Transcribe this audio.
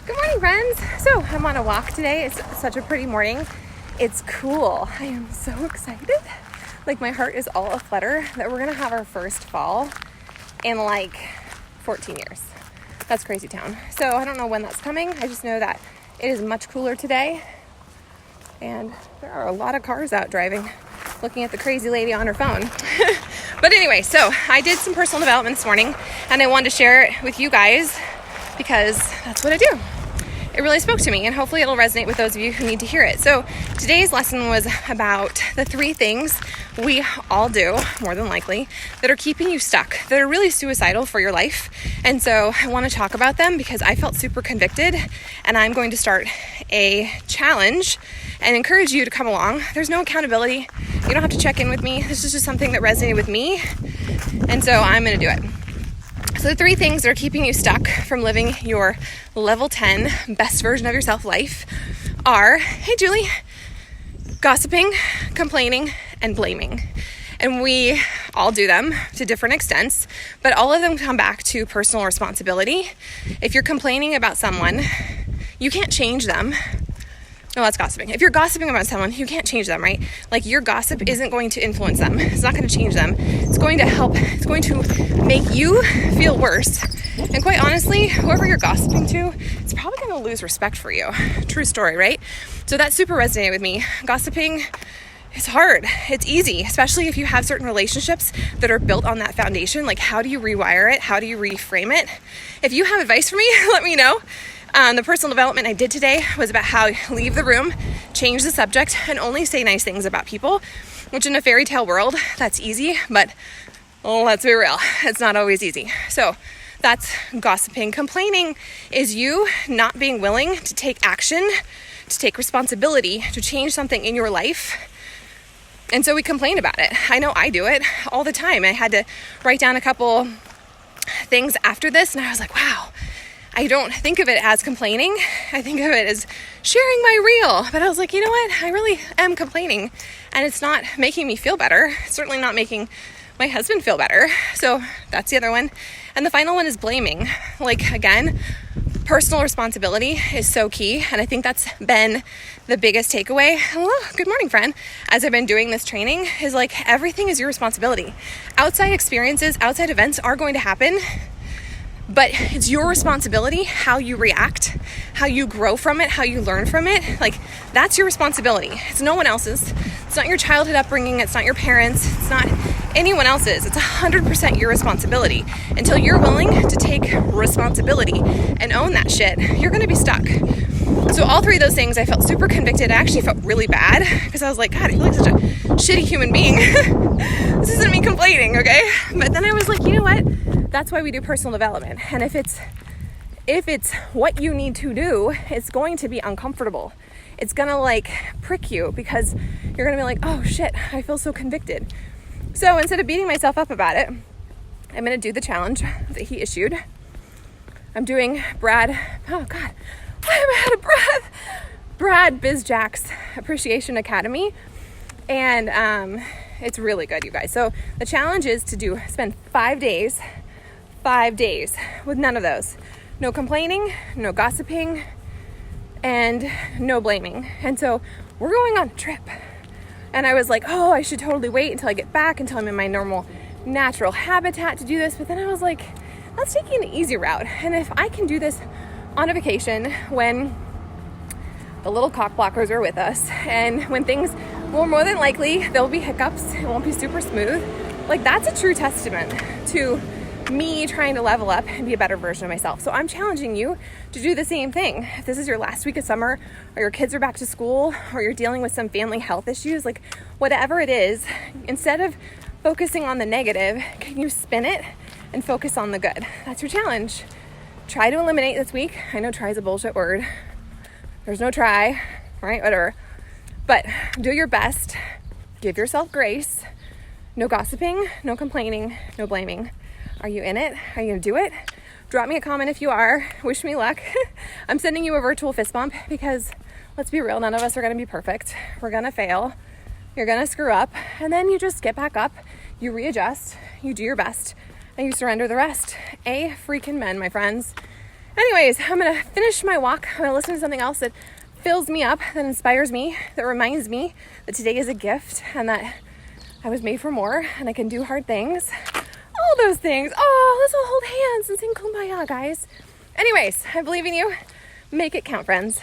Good morning, friends. So I'm on a walk today. It's such a pretty morning. It's cool. I am so excited. Like my heart is all aflutter that we're gonna have our first fall in like 14 years. That's crazy town. So I don't know when that's coming. I just know that it is much cooler today. And there are a lot of cars out driving, looking at the crazy lady on her phone. But anyway, so I did some personal development this morning and I wanted to share it with you guys because that's what I do. It really spoke to me and hopefully it'll resonate with those of you who need to hear it. So today's lesson was about the 3 things we all do, more than likely, that are keeping you stuck, that are really suicidal for your life. And so I want to talk about them because I felt super convicted and I'm going to start a challenge and encourage you to come along. There's no accountability. You don't have to check in with me. This is just something that resonated with me. And so I'm going to do it. So the 3 things that are keeping you stuck from living your level 10 best version of yourself life are, hey Julie, gossiping, complaining, and blaming. And we all do them to different extents, but all of them come back to personal responsibility. If you're complaining about someone, you can't change them. No, that's gossiping. If you're gossiping about someone, you can't change them, right? Like your gossip isn't going to influence them. It's not going to change them. It's going to help. It's going to make you feel worse. And quite honestly, whoever you're gossiping to, it's probably going to lose respect for you. True story, right? So that super resonated with me. Gossiping is hard. It's easy, especially if you have certain relationships that are built on that foundation. Like how do you rewire it? How do you reframe it? If you have advice for me, let me know. The personal development I did today was about how you leave the room, change the subject, and only say nice things about people, which in a fairy tale world, that's easy, but let's be real, it's not always easy. So that's gossiping. Complaining is you not being willing to take action, to take responsibility, to change something in your life. And so we complain about it. I know I do it all the time. I had to write down a couple things after this, and I was like, wow. I don't think of it as complaining. I think of it as sharing my reel. But I was like, you know what? I really am complaining. And it's not making me feel better. It's certainly not making my husband feel better. So that's the other one. And the final one is blaming. Like, again, personal responsibility is so key. And I think that's been the biggest takeaway. Hello, good morning, friend. As I've been doing this training, is like everything is your responsibility. Outside experiences, outside events are going to happen. But it's your responsibility how you react, how you grow from it, how you learn from it. Like, that's your responsibility. It's no one else's. It's not your childhood upbringing. It's not your parents. It's not anyone else's. It's 100% your responsibility. Until you're willing to take responsibility and own that shit, you're going to be stuck. So all 3 of those things, I felt super convicted. I actually felt really bad because I was like, God, I feel like such a shitty human being. This isn't me complaining, okay? But then I was like, you know what? That's why we do personal development. And if it's what you need to do, it's going to be uncomfortable. It's going to like prick you because you're going to be like, oh shit, I feel so convicted. So instead of beating myself up about it, I'm going to do the challenge that he issued. I'm doing Brad Bizjack's Appreciation Academy. And it's really good, you guys. So the challenge is to spend 5 days with none of those. No complaining, no gossiping, and no blaming. And so we're going on a trip. And I was like, oh, I should totally wait until I get back, until I'm in my normal natural habitat to do this. But then I was like, let's take an easy route. And if I can do this on a vacation when the little cock blockers are with us, and when things, well, more than likely, there'll be hiccups, it won't be super smooth. Like, that's a true testament to me trying to level up and be a better version of myself. So I'm challenging you to do the same thing. If this is your last week of summer, or your kids are back to school, or you're dealing with some family health issues, like whatever it is, instead of focusing on the negative, can you spin it and focus on the good? That's your challenge. Try to eliminate this week. I know try is a bullshit word. There's no try, right? Whatever. But do your best. Give yourself grace. No gossiping, no complaining, no blaming. Are you in it? Are you going to do it? Drop me a comment if you are. Wish me luck. I'm sending you a virtual fist bump because, let's be real, none of us are going to be perfect. We're going to fail. You're going to screw up. And then you just get back up. You readjust. You do your best. And you surrender the rest. A freaking men, my friends. Anyways, I'm gonna finish my walk. I'm gonna listen to something else that fills me up, that inspires me, that reminds me that today is a gift and that I was made for more and I can do hard things. All those things. Oh, let's all hold hands and sing Kumbaya, guys. Anyways, I believe in you. Make it count, friends.